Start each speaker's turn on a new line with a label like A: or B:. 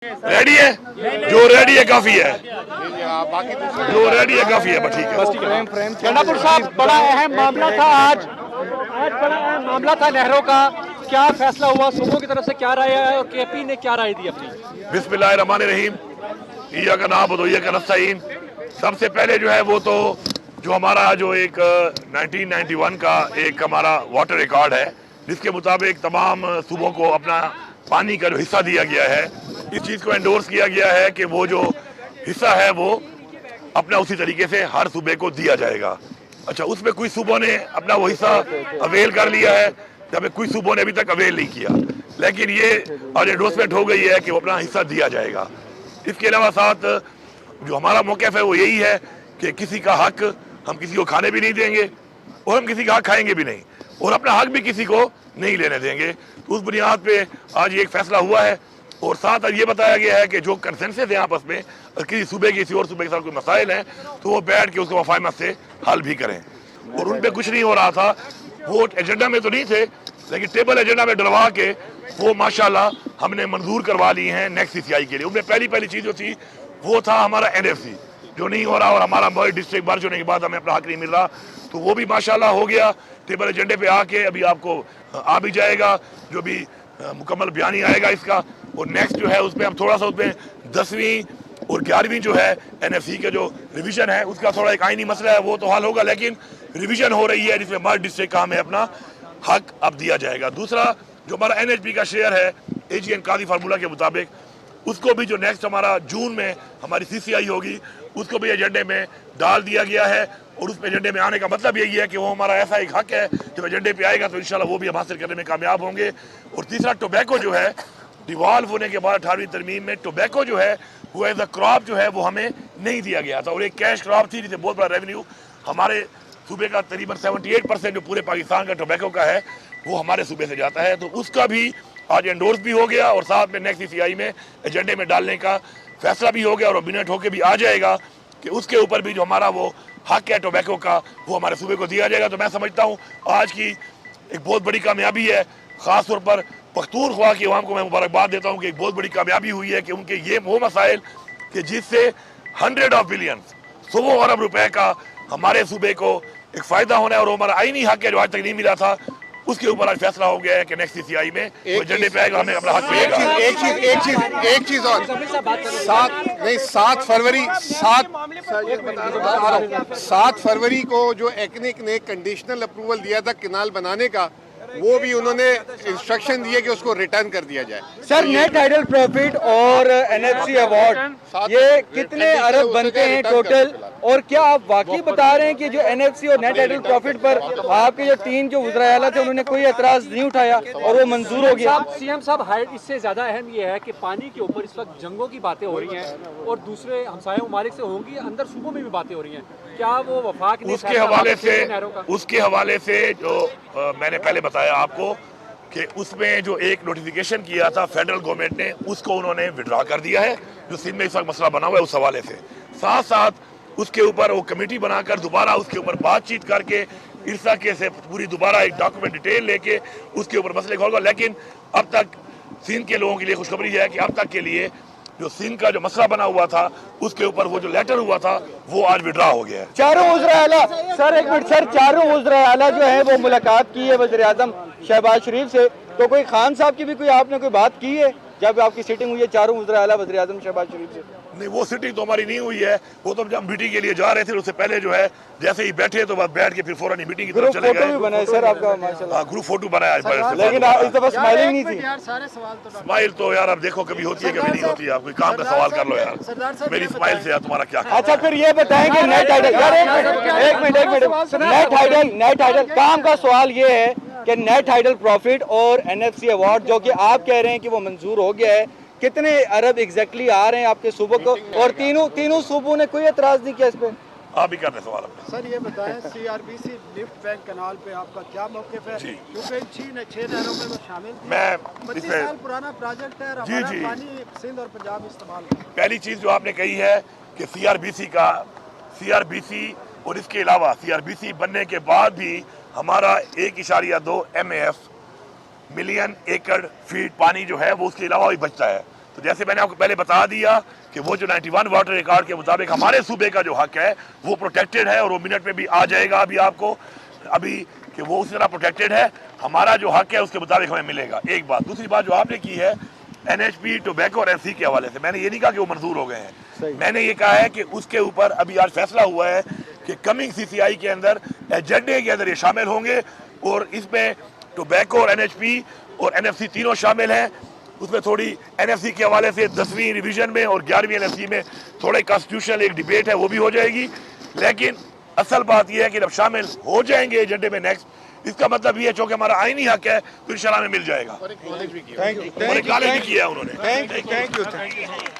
A: Ready है, जो ready है काफी है, जो रेडी है काफी है, बस ठीक है।
B: गंडापुर साहब, बड़ा अहम मामला था आज बड़ा अहम मामला था नहरों का। क्या फैसला हुआ, सूबों की तरफ से क्या राय है और केपी ने क्या राय दी अपनी?
A: बिस्मिल्लाहिर्रहमानिर्रहीम, इय्याका नअबुदु व इय्याका नस्तईन। सबसे पहले जो है वो तो जो हमारा जो एक 1991 का एक हमारा वाटर रिकॉर्ड है, जिसके मुताबिक तमाम सूबों को अपना पानी का जो हिस्सा दिया गया है, इस चीज़ को एंडोर्स किया गया है कि वो जो हिस्सा है वो अपना उसी तरीके से हर सूबे को दिया जाएगा। अच्छा, उसमें कुछ सूबों ने अपना वो हिस्सा अवेल कर लिया है, जबकि कुछ सूबों ने अभी तक अवेल नहीं किया, लेकिन ये और एंडोर्समेंट हो गई है कि वो अपना हिस्सा दिया जाएगा। इसके अलावा साथ जो हमारा मौक़िफ़ है वो यही है कि किसी का हक हम किसी को खाने भी नहीं देंगे और हम किसी का हक खाएंगे भी नहीं, और अपना हक भी किसी को नहीं लेने देंगे। तो उस बुनियाद पे आज ये एक फैसला हुआ है, और साथ ये बताया गया है कि जो कंसेंसस है आपस में, किसी सूबे किसी और सूबे के साथ कोई मसाइल हैं तो वो बैठ के उसको वफायमत से हल भी करें। और उन पर कुछ नहीं हो रहा था, वो एजेंडा में तो नहीं थे, लेकिन टेबल एजेंडा में डलवा के वो माशाल्लाह हमने मंजूर करवा ली हैं नेक्स्ट CCI के लिए। उनमें पहली चीज़ जो थी वो था हमारा NFC जो नहीं हो रहा, और हमारा डिस्ट्रिक्ट मर्ज होने के बाद हमें अपना हक नहीं मिल रहा, तो वो भी माशाल्लाह हो गया टेबल एजेंडे पे आके। अभी आपको आ भी जाएगा जो भी मुकम्मल बयानी आएगा इसका। और नेक्स्ट जो है उसमें हम थोड़ा सा उसमें 10वीं और 11वीं जो है NFC के जो रिवीजन है उसका थोड़ा एक आईनी मसला है, वो तो हल होगा, लेकिन रिवीजन हो रही है जिसमें मर्ज डिस्ट्रिक्ट का हमें अपना हक अब दिया जाएगा। दूसरा जो हमारा NHP का शेयर है AGN काजी फार्मूला के मुताबिक, उसको भी जो नेक्स्ट हमारा जून में हमारी CCI होगी उसको भी एजेंडे में डाल दिया गया है। और उस एजेंडे में आने का मतलब यही है कि वो हमारा ऐसा एक हक है, जब एजेंडे पे आएगा तो इंशाल्लाह वो भी हम हासिल करने में कामयाब होंगे। और तीसरा टोबैको जो है डिवॉल्व होने के बाद 18वीं तरमीम में टोबैको जो है वो एज अ क्रॉप जो है वो हमें नहीं दिया गया था, और एक कैश क्रॉप थी जिससे बहुत बड़ा रेवेन्यू हमारे सूबे का तकरीबन 78% जो पूरे पाकिस्तान का टोबैको का है वो हमारे सूबे से जाता है। तो उसका भी आज एंडोर्स भी हो गया, और साथ में नेक्स्ट CCI में एजेंडे में डालने का फैसला भी हो गया, और मिनट होकर भी आ जाएगा कि उसके ऊपर भी जो हमारा वो हक है टोबैको का वो हमारे सूबे को दिया जाएगा। तो मैं समझता हूँ आज की एक बहुत बड़ी कामयाबी है, ख़ास तौर पर पख्तूनख्वा की अवाम को मैं मुबारकबाद देता हूँ कि एक बहुत बड़ी कामयाबी हुई है कि उनके ये वो मसाइल कि जिससे 100 बिलियन 100 अरब रुपए का हमारे सूबे को एक फ़ायदा होना है, और हमारा आईनी हक है जो आज तक नहीं मिला था, उसके ऊपर आज फैसला हो गया है कि नेक्स्ट CCI में एजेंडे पे आएगा, हमें अपना हक मिलेगा।
C: एक चीज और 7 फरवरी को जो एक्निक ने कंडीशनल अप्रूवल दिया था किनाल बनाने का, वो भी उन्होंने इंस्ट्रक्शन दिए कि उसको रिटर्न कर दिया जाए।
B: सर, नेट टाइडल प्रॉफिट और NFC अवार्ड ये कितने अरब बनते हैं टोटल, और क्या आप वाकई बता रहे हैं कि जो NFC और नेट टाइडल प्रॉफिट पर आपके जो 3 जो वज़ीर आला थे उन्होंने कोई एतराज नहीं उठाया और वो मंजूर हो गया?
D: CM साहब, इससे ज्यादा अहम ये है कि पानी के ऊपर इस वक्त जंगों की बातें हो रही हैं और दूसरे हमसाया ममालिक से होंगी, अंदर सूबों में भी बातें हो रही हैं। क्या वो वफाक ने
A: उसके हवाले से जो मैंने पहले बताया आपको कि उसमें जो एक नोटिफिकेशन किया था फेडरल गवर्नमेंट ने, उसको उन्होंने विड्रॉ कर दिया है, जो सिंध में इस वक्त मसला बना हुआ है उस हवाले से। साथ साथ उसके ऊपर वो कमेटी बनाकर दोबारा उसके ऊपर बातचीत करके इरसा के से पूरी दोबारा एक डॉक्यूमेंट डिटेल लेके उसके ऊपर मसले को होगा। लेकिन अब तक सिंध के लोगों के लिए खुशखबरी है कि अब तक के लिए जो सिंध का जो मसला बना हुआ था उसके ऊपर वो जो लेटर हुआ था वो आज विड्रॉ हो गया है।
B: चारों वज़ीर आला, सर एक मिनट सर, चारों वज़ीर आला जो है वो मुलाकात की है वज़ीर आज़म शहबाज शरीफ से, तो कोई खान साहब की भी कोई आपने कोई बात की है जब आपकी सीटिंग हुई है चारों वज़ीर आला वज़ीर आज़म शहबाज शरीफ से?
A: नहीं, वो सिटिंग तो हमारी नहीं हुई है, वो तो जब मीटिंग के लिए जा रहे थे उससे पहले जो है जैसे ही बैठे तो बस बैठ के फिर फौरन मीटिंग की तरफ चले गए।
B: बना है सर आपका माशाल्लाह,
A: ग्रुप फोटो बनाया,
B: लेकिन इस दफा स्माइलिंग नहीं थी।
A: स्माइल तो यार अब देखो कभी होती है कभी नहीं होती है, आप कोई काम का सवाल कर लो यार, मेरी स्माइल से यार तुम्हारा क्या?
B: अच्छा फिर ये बताएंगे नेट टाइडल, एक मिनट नेट टाइडल काम का सवाल ये है कि नेट टाइडल प्रॉफिट और NFC अवार्ड जो कि आप कह रहे हैं कि वो मंजूर हो गया है, कितने अरब एग्जैक्टली आ रहे हैं आपके सूबों को, और तीनों सूबों ने कोई एतराज नहीं किया इस पे?
A: आप ही कर रहे सवाल अपने।
E: सर ये बताएं CRBC लिफ्ट बैंक कनाल पे आपका क्या मौक़िफ़ है, क्योंकि 6 नहरों में वो शामिल थी,
A: मैं
E: 25 साल पुराना प्रोजेक्ट है और हमारा पानी सिंध और पंजाब इस्तेमाल कर।
A: पहली चीज़ जो आपने कही है कि CRBC और इसके अलावा CRBC बनने के बाद भी हमारा 1.2 MAF मिलियन एकड़ फीट पानी जो है वो उसके अलावा भी बचता है। तो जैसे मैंने आपको पहले बता दिया कि वो जो 91 वाटर रिकॉर्ड के मुताबिक हमारे सूबे का जो हक है वो प्रोटेक्टेड है, और वो मिनट में भी आ जाएगा अभी आपको अभी कि वो उसी तरह प्रोटेक्टेड है। हमारा जो हक है उसके मुताबिक हमें मिलेगा। एक बात। दूसरी बात जो आपने की है NHP, टोबैको और NC के हवाले से, मैंने ये नहीं कहा कि वो मंजूर हो गए हैं, मैंने ये कहा है कि उसके ऊपर अभी आज फैसला हुआ है कि कमिंग CCI के अंदर एजेंडे के अंदर ये शामिल होंगे, और इसमें टोबैको और NHP और NFC तीनों शामिल हैं। उसमें थोड़ी NFC के हवाले से 10वीं रिवीजन में और 11वीं NFC में थोड़े कॉन्स्टिट्यूशनल एक डिबेट है, वो भी हो जाएगी। लेकिन असल बात यह है कि जब शामिल हो जाएंगे एजेंडे में नेक्स्ट, इसका मतलब ये है चूंकि हमारा आईनी हक है तो इंशाल्लाह में मिल जाएगा।
C: थैंक यू
A: और एक भी किया है उन्होंने।
C: Thank you.